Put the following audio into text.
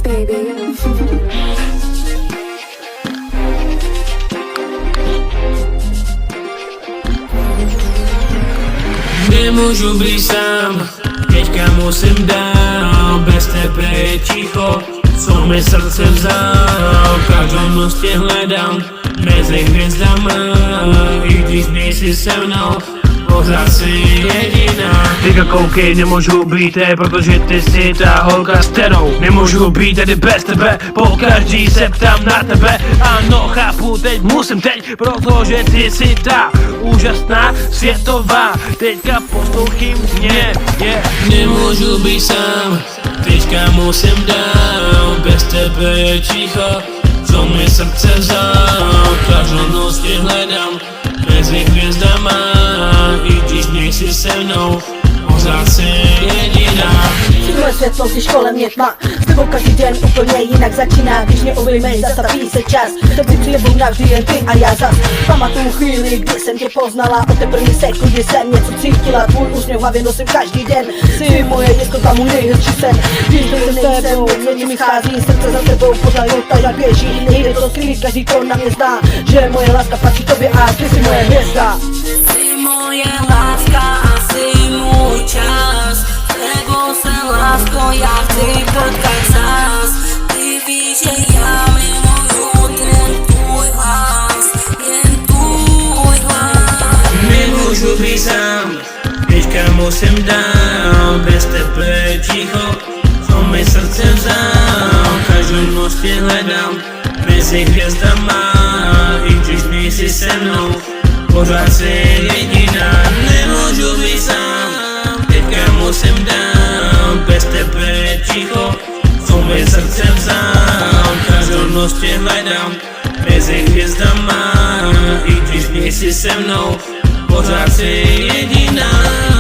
baby. Nemůžu být sám, teďka musím dál. Bez tebe je ticho, co mi srdce vzal. Každou noc tě hledám mezi hvězdama, i když nejsi se mnou, pořád jsi jediná. Teďka koukej, nemůžu být protože ty jsi ta holka, s kterou nemůžu být tady bez tebe. Po každý se ptám na tebe, ano chápu, teď musím protože ty jsi ta úžasná světová. Teďka poslouchej mě, Nemůžu být sám, teďka musím dál. Bez tebe je ticho, co mi srdce vzal. Každou noc tě hledám mezi hvězdama, i když nejsi se mnou, pořád jsi jediná. Moje světlo, když kolem mě tma, s tebou každý den úplně jinak začíná. Když mě obejmeš, zastaví se čas, teď si přijebou navždy jen ty a já zas. Pamatuju chvíli, kdy jsem tě poznala, od té první sekundy jsem něco cítila. Tvůj úsměv v hlavě nosím každý den, jsi moje jistota, můj nejhezčí sen. Když to nejsem, něco mi schází, srdce za tebou pořád tak běží. Nejde to skrýt, každý to na mě zná, že moje láska patří tobě a ty jsi moje hvězda. Jsi moje láska a jsi můj čas, tebou se lásko, já chci potkat zás. Ty víš, že já miluju ten tvůj hlas, jen tvůj hlas. Nemůžu být sám, teďka musím dál. Bez tebe je ticho, co mi srdce vzal. Každou noc tě hledám mezi hvězdama, i když nejsi se mnou, pořád jsi jediná. Nemůžu být sám, teďka musím dál. Bez tebe je ticho, co mi srdce vzal. Každou noc tě hledám mezi hvězdama, i když nejsi se mnou, pořád jsi jediná.